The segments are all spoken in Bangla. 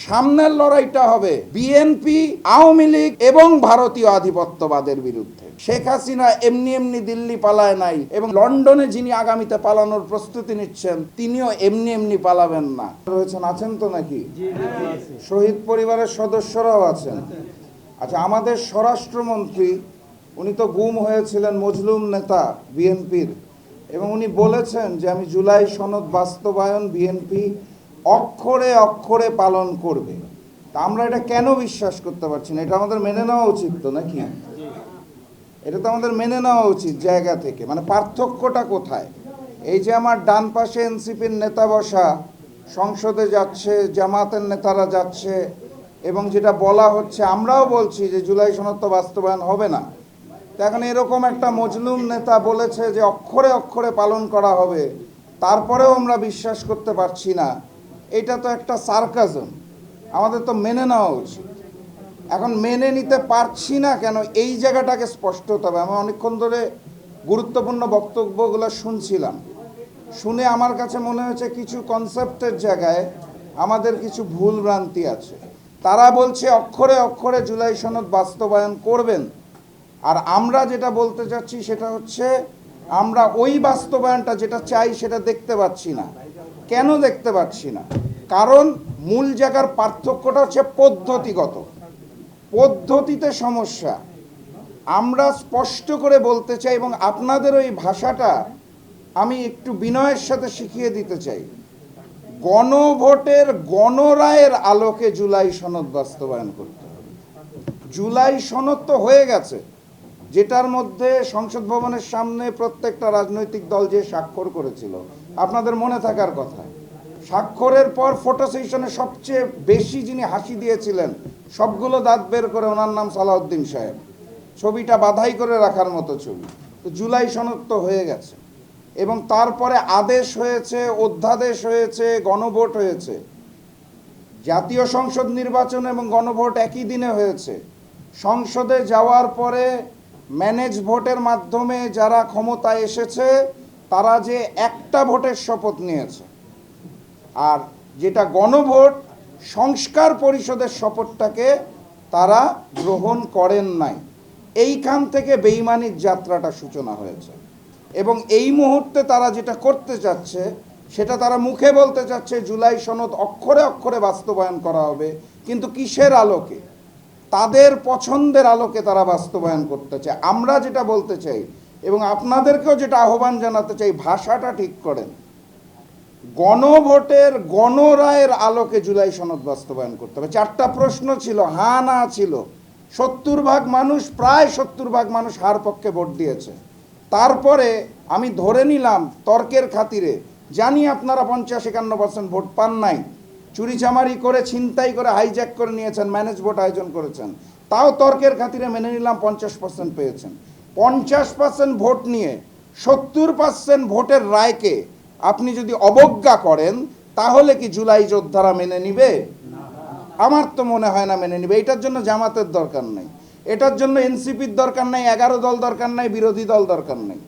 সামনের লড়াইটা হবে বিএনপি, আওয়ামী লীগ এবং ভারতীয় আধিপত্যবাদের বিরুদ্ধে। শেখ হাসিনা এমনি এমনি দিল্লি পালায় নাই, এবং লন্ডনে যিনি আগামীতে পালানোর প্রস্তুতি নিচ্ছেন তিনিও এমনি এমনি পালাবেন না। রয়েছেন, আছেন তো নাকি? শহীদ পরিবারের সদস্যরাও আছেন। আচ্ছা, আমাদের স্বরাষ্ট্রমন্ত্রী, উনি তো গুম হয়েছিলেন, মজলুম নেতা বিএনপির, এবং উনি বলেছেন যে আমি জুলাই সনদ বাস্তবায়ন বিএনপি অক্ষরে অক্ষরে পালন করবে। তা আমরা এটা কেন বিশ্বাস করতে পারছি না? এটা আমাদের মেনে নেওয়া উচিত তো নাকি? এটা তো আমাদের মেনে নেওয়া উচিত জায়গা থেকে। মানে পার্থক্যটা কোথায়? এই যে আমার ডান পাশে এনসিপির নেতা বসা, সংসদে যাচ্ছে, জামাতের নেতারা যাচ্ছে, এবং যেটা বলা হচ্ছে, আমরাও বলছি যে জুলাই সনদ তো বাস্তবায়ন হবে না। তো এখন এরকম একটা মজলুম নেতা বলেছে যে অক্ষরে অক্ষরে পালন করা হবে, তারপরেও আমরা বিশ্বাস করতে পারছি না। এটা তো একটা সার্কাজম, আমাদের তো মেনে নেওয়া উচিত। এখন মেনে নিতে পারছি না কেন, এই জায়গাটাকে স্পষ্ট হতে হবে। আমি অনেকক্ষণ ধরে গুরুত্বপূর্ণ বক্তব্যগুলো শুনছিলাম, শুনে আমার কাছে মনে হয়েছে কিছু কনসেপ্টের জায়গায় আমাদের কিছু ভুল ভ্রান্তি আছে। তারা বলছে অক্ষরে অক্ষরে জুলাই সনদ বাস্তবায়ন করবেন, আর আমরা যেটা বলতে চাচ্ছি সেটা হচ্ছে আমরা ওই বাস্তবায়নটা যেটা চাই সেটা দেখতে পাচ্ছি না। কেন দেখতে পাচ্ছি না? কারণ মূল জায়গার পার্থক্যটা হচ্ছে পদ্ধতিগত। পদ্ধতিতে সমস্যা। আমরা স্পষ্ট করে বলতে চাই, এবং আপনাদের ওই ভাষাটা আমি একটু বিনয়ের সাথে শিখিয়ে দিতে চাই। গণভোটের গণরায়ের আলোকে জুলাই সনদ বাস্তবায়ন করতে হবে। জুলাই সনদ তো হয়ে গেছে, যেটার মধ্যে সংসদ ভবনের সামনে প্রত্যেকটা রাজনৈতিক দল যে স্বাক্ষর করেছিল, আপনাদের মনে থাকার কথা। স্বাক্ষরের পর ফটো সেশনে সবচেয়ে বেশি যিনি হাসি দিয়েছিলেন, সবগুলো দাঁত বের করে, ওনার নাম সালাউদ্দিন সাহেব। ছবিটা বাধাই করে রাখার মতো ছবি। তো জুলাই সনদ তো হয়ে গেছে, এবং তারপরে আদেশ হয়েছে, অধ্যাদেশ হয়েছে, গণভোট হয়েছে। জাতীয় সংসদ নির্বাচন এবং গণভোট একই দিনে হয়েছে। সংসদে যাওয়ার পরে ম্যানেজ ভোটের মাধ্যমে যারা ক্ষমতায় এসেছে তারা যে একটা ভোটের শপথ নিয়েছে, আর যেটা গণভোট, সংস্কার পরিষদের শপথটাকে তারা গ্রহণ করেন নাই। এইখান থেকে বেইমানির যাত্রাটা সূচনা হয়েছে, এবং এই মুহূর্তে তারা যেটা করতে চাচ্ছে সেটা তারা মুখে বলতে চাচ্ছে জুলাই সনদ অক্ষরে অক্ষরে বাস্তবায়ন করা হবে, কিন্তু কিসের আলোকে? তাদের পছন্দের আলোকে তারা বাস্তবায়ন করতে চায়। আমরা যেটা বলতে চাই, এবং আপনাদেরকেও যেটা আহ্বান জানাতে চাই, ভাষাটা ঠিক করেন। গণভোটের গণরায়ের আলোকে জুলাই সনদ বাস্তবায়ন করতে হবে। 4টা প্রশ্ন ছিল, হ্যাঁ না ছিল। 70% মানুষ, প্রায় 70% মানুষ হার পক্ষে ভোট দিয়েছে। তারপরে আমি ধরে নিলাম তর্কের খাতিরে, জানি আপনারা 50-51% ভোট পান নাই, চুরিচামারি করে, ছিনতাই করে, হাইজ্যাক করে নিয়েছেন, ম্যানেজ ভোট আয়োজন করেছেন, তাও তর্কের খাতিরে মেনে নিলাম 50% পেয়েছেন। 50% ভোট নিয়ে 70% ভোটের রায়কে আপনি যদি অবজ্ঞা করেন, তাহলে কি জুলাই যোদ্ধারা মেনে নিবে? আমার তো মনে হয় না মেনে নিবে। এটার জন্য জামাতের দরকার নেই, এটার জন্য এনসিপির দরকার নেই, 11 দল দরকার নেই, বিরোধী দল দরকার নেই।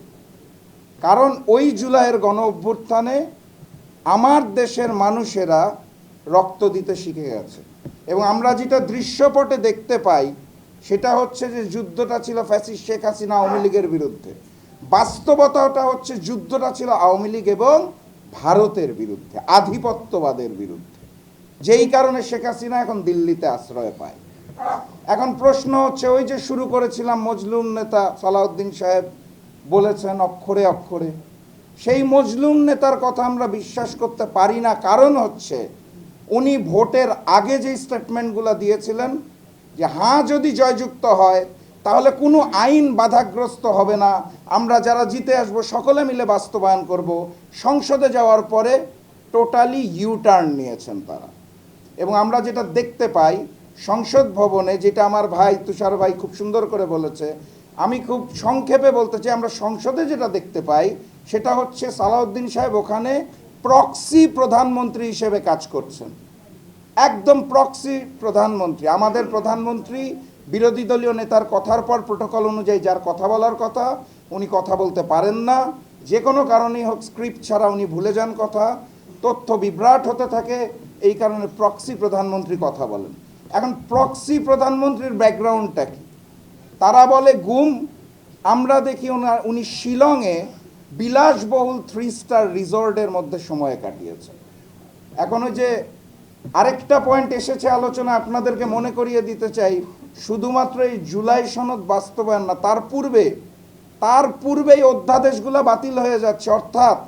কারণ ওই জুলাইয়ের গণ অভ্যুত্থানে আমার দেশের মানুষেরা রক্ত দিতে শিখে গেছে, এবং আমরা যেটা দৃশ্যপটে দেখতে পাই সেটা হচ্ছে যে যুদ্ধটা ছিল ফ্যাসিস্ট শেখ হাসিনা আওয়ামী লীগের বিরুদ্ধে। বাস্তবতাটা হচ্ছে যুদ্ধটা ছিল আওয়ামী লীগ এবং ভারতের বিরুদ্ধে, আধিপত্যবাদের বিরুদ্ধে। যেই কারণে শেখ হাসিনা এখন দিল্লিতে আশ্রয় পায়। এখন প্রশ্ন হচ্ছে, ওই যে শুরু করেছিলাম, মজলুম নেতা সালাউদ্দিন সাহেব বলেছেন অক্ষরে অক্ষরে, সেই মজলুম নেতার কথা আমরা বিশ্বাস করতে পারি না। কারণ হচ্ছে উনি ভোটের আগে যে স্টেটমেন্টগুলো দিয়েছিলেন যে হ্যাঁ যদি জয়যুক্ত হয় তাহলে কোনো আইন বাধাগ্রস্ত হবে না, আমরা যারা জিতে আসবো সকলে মিলে বাস্তবায়ন করব। সংসদে যাওয়ার পরে টোটালি ইউটার্ন নিয়েছেন তারা, এবং আমরা যেটা দেখতে পাই সংসদ ভবনে, যেটা আমার ভাই তুষার ভাই খুব সুন্দর করে বলেছে, আমি খুব সংক্ষেপে বলতে চাই, আমরা সংসদে যেটা দেখতে পাই সেটা হচ্ছে সালাউদ্দিন সাহেব ওখানে প্রক্সি প্রধানমন্ত্রী হিসেবে কাজ করছেন। একদম প্রক্সি প্রধানমন্ত্রী। আমাদের প্রধানমন্ত্রী বিরোধী দলীয় নেতার কথার পর প্রোটোকল অনুযায়ী যার কথা বলার কথা, উনি কথা বলতে পারেন না, যে কোনো কারণেই হোক, স্ক্রিপ্ট ছাড়া উনি ভুলে যান কথা, তথ্য বিভ্রাট হতে থাকে, এই কারণে প্রক্সি প্রধানমন্ত্রী কথা বলেন। এখন প্রক্সি প্রধানমন্ত্রীর ব্যাকগ্রাউন্ডটা কি? তারা বলে গুম। আমরা দেখি উনি শিলংয়ে বিলাসবহুল 3 স্টার রিসর্টের মধ্যে সময় কাটিয়েছে। এখন ওই যে আরেকটা পয়েন্ট এসেছে আলোচনা, আপনাদেরকে মনে করিয়ে দিতে চাই, শুধুমাত্র এই জুলাই সনদ বাস্তবায়ন না, তার পূর্বেই অধ্যাদেশগুলো বাতিল হয়ে যাচ্ছে। অর্থাৎ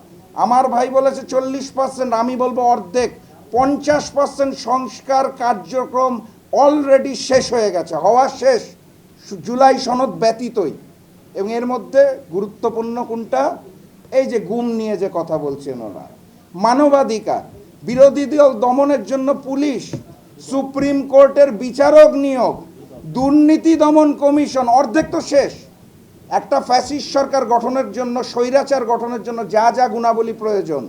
আমার ভাই বলেছে 40%, আমি বলবো অর্ধেক, 50% সংস্কার কার্যক্রম অলরেডি শেষ হয়ে গেছে, হওয়া শেষ, জুলাই সনদ ব্যতীতই। এবং এর মধ্যে গুরুত্বপূর্ণ কোনটা? এই যে গুম নিয়ে যে কথা বলছেন ওরা, মানবাধিকার, বিরোধী দল দমনের জন্য পুলিশ, সুপ্রিম কোর্টের বিচারক নিয়োগ, দুর্নীতি দমন কমিশন, অর্ধেক তো শেষ। একটা ফ্যাসিস্ট সরকার গঠনের জন্য, স্বৈরাচার গঠনের জন্য যা যা গুণাবলী প্রয়োজন,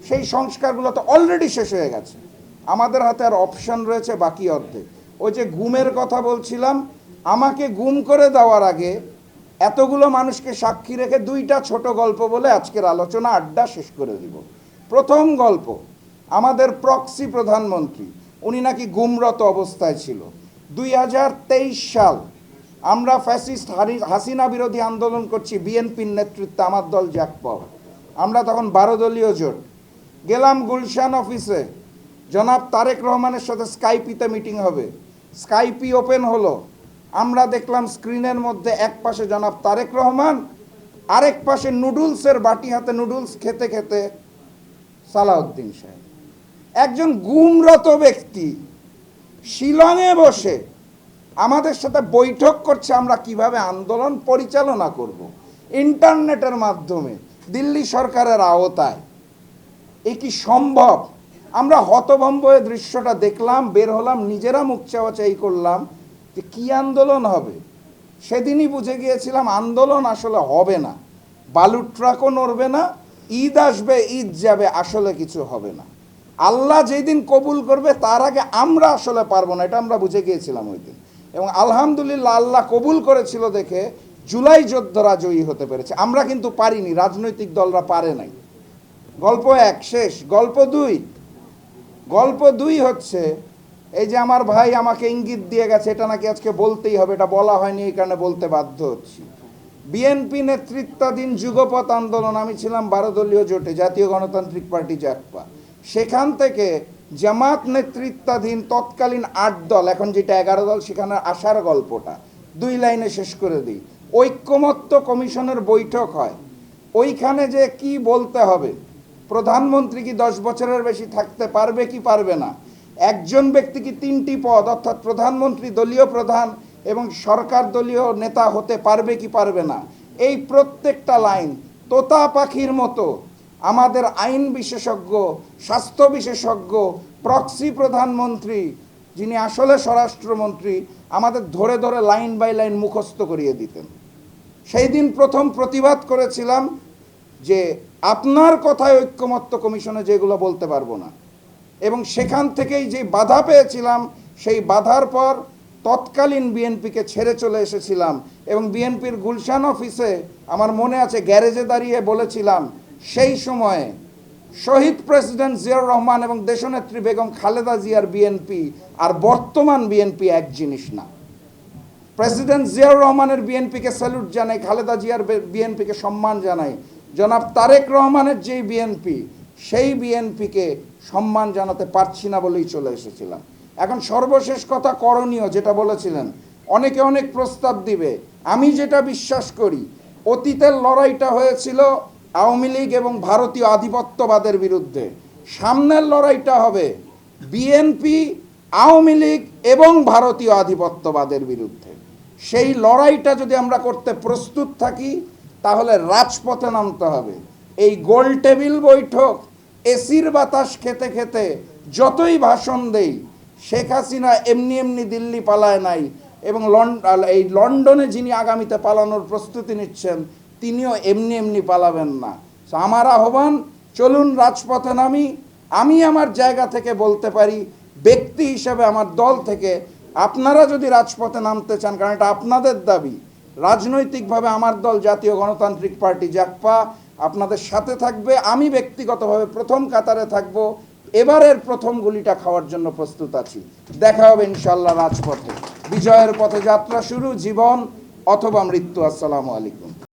সেই সংস্কারগুলো তো অলরেডি শেষ হয়ে গেছে। আমাদের হাতে আর অপশন রয়েছে বাকি অর্ধেক। ওই যে গুমের কথা বলছিলাম, আমাকে গুম করে দেওয়ার আগে এতগুলো মানুষকে সাক্ষী রেখে 2টা ছোট গল্প বলে আজকের আলোচনা আড্ডা শেষ করে দিব। প্রথম গল্প, আমাদের প্রক্সি প্রধানমন্ত্রী, উনি নাকি গুমরত অবস্থায় ছিল। 2023 সাল আমরা ফ্যাসিস্ট হাসিনা বিরোধী আন্দোলন করছি, বিএনপির নেতৃত্বে আমার দল জাকপা। আমরা তখন 12 দলীয় জোট গেলাম গুলশান অফিসে, জনাব তারেক রহমানের সাথে স্কাইপিতে মিটিং হবে। স্কাইপি ওপেন হলো, আমরা দেখলাম স্ক্রিনের মধ্যে এক পাশে জনাব তারেক রহমান, আরেক পাশে নুডলসের বাটি হাতে নুডলস খেতে খেতে সালাউদ্দিন সাহেব। একজন গুমরত ব্যক্তি শিলংয়ে বসে আমাদের সাথে বৈঠক করছে আমরা কিভাবে আন্দোলন পরিচালনা করব, ইন্টারনেটের মাধ্যমে, দিল্লি সরকারের আওতায়। এ কি সম্ভব? আমরা হতভম্ব হয়ে দৃশ্যটা দেখলাম, বের হলাম, নিজেরা মুখ চাওয়াচাই করলাম যে কী আন্দোলন হবে। সেদিনই বুঝে গিয়েছিলাম আন্দোলন আসলে হবে না, বালুর ট্রাকও নড়বে না, ঈদ আসবে ঈদ যাবে, আসলে কিছু হবে না। আল্লাহ যেই দিন কবুল করবে তার আগে আমরা আসলে পারবো না, এটা আমরা বুঝে গিয়েছিলাম ওই দিন। এবং আলহামদুলিল্লাহ আল্লাহ কবুল করেছিল দেখে জুলাই যোদ্ধারা জয়ী হতে পেরেছে। আমরা কিন্তু পারিনি, রাজনৈতিক দলরা পারে নাই। গল্প 1 শেষ। গল্প দুই হচ্ছে, এই যে আমার ভাই আমাকে ইঙ্গিত দিয়ে গেছে, এটা নাকি আজকে বলতেই হবে, এটা বলা হয়নি, এই কারণে বলতে বাধ্য হচ্ছি। বিএনপি নেতৃত্বাধীন যুগপৎ আন্দোলন, আমি ছিলাম 12 দলীয় জোটে, জাতীয় গণতান্ত্রিক পার্টি জাকপা। সেখান থেকে জামাত নেতৃত্বাধীন তৎকালীন 8 দল, এখন যেটা 11 দল, সেখানে আসার গল্পটা 2 লাইনে শেষ করে দিই। ঐক্যমত্য কমিশনের বৈঠক হয়, ওইখানে যে কি বলতে হবে, প্রধানমন্ত্রী কি 10 বছরের বেশি থাকতে পারবে কি পারবে না, একজন ব্যক্তি কি 3টি পদ অর্থাৎ প্রধানমন্ত্রী, দলীয় প্রধান এবং সরকার দলীয় নেতা হতে পারবে কি পারবে না, এই প্রত্যেকটা লাইন তোতা পাখির মতো আমাদের আইন বিশেষজ্ঞ, স্বাস্থ্য বিশেষজ্ঞ, প্রক্সি প্রধানমন্ত্রী, যিনি আসলে স্বরাষ্ট্রমন্ত্রী, আমাদের ধরে ধরে লাইন বাই লাইন মুখস্থ করিয়ে দিতেন। সেই দিন প্রথম প্রতিবাদ করেছিলাম যে আপনার কথায় ঐক্যমত্য কমিশনে যেগুলো বলতে পারবো না। এবং সেখান থেকেই যে বাধা পেয়েছিলাম, সেই বাধার পর তৎকালীন বিএনপিকে ছেড়ে চলে এসেছিলাম। এবং বিএনপির গুলশান অফিসে আমার মনে আছে গ্যারেজে দাঁড়িয়ে বলেছিলাম, সেই সময়ে শহীদ প্রেসিডেন্ট জিয়াউর রহমান এবং দেশনেত্রী বেগম খালেদা জিয়ার বিএনপি আর বর্তমান বিএনপি এক জিনিস না। প্রেসিডেন্ট জিয়াউর রহমানের বিএনপিকে স্যালুট জানাই, খালেদা জিয়ার বিএনপিকে সম্মান জানাই। জনাব তারেক রহমানের যেই বিএনপি, সেই বিএনপিকে সম্মান জানাতে পারছি না বলেই চলে এসেছিলাম। এখন সর্বশেষ কথা করণীয়, যেটা বলেছিলেন, অনেকে অনেক প্রস্তাব দিবে। আমি যেটা বিশ্বাস করি, অতীতের লড়াইটা হয়েছিল আওয়ামী লীগ এবং ভারতীয় আধিপত্যবাদের বিরুদ্ধে, সামনের লড়াইটা হবে বিএনপি, আওয়ামী লীগ এবং ভারতীয় আধিপত্যবাদের বিরুদ্ধে। সেই লড়াইটা যদি আমরা করতে প্রস্তুত থাকি, তাহলে রাজপথে নামতে হবে। এই গোল টেবিল বৈঠক, এসির বাতাস খেতে খেতে যতই ভাষণ দেই, শেখ হাসিনা এমনি এমনি দিল্লি পালায় নাই, এবং এই লন্ডনে যিনি আগামীতে পালানোর প্রস্তুতি নিচ্ছেন, তিনিও এমনি এমনি পালাবেন না। আমার আহ্বান, চলুন রাজপথে নামি। আমি আমার জায়গা থেকে বলতে পারি, ব্যক্তি হিসেবে আমার দল থেকে, আপনারা যদি রাজপথে নামতে চান, কারণ এটা আপনাদের দাবি, রাজনৈতিকভাবে আমার দল জাতীয় গণতান্ত্রিক পার্টি জাকপা আপনাদের সাথে থাকবে। আমি ব্যক্তিগতভাবে প্রথম কাতারে থাকব। এবারের প্রথম গুলিটা খাওয়ার জন্য প্রস্তুত আছি। দেখা হবে ইনশাআল্লাহ রাজপথে। বিজয়ের পথে যাত্রা শুরু, জীবন অথবা মৃত্যু। আসসালামু আলাইকুম।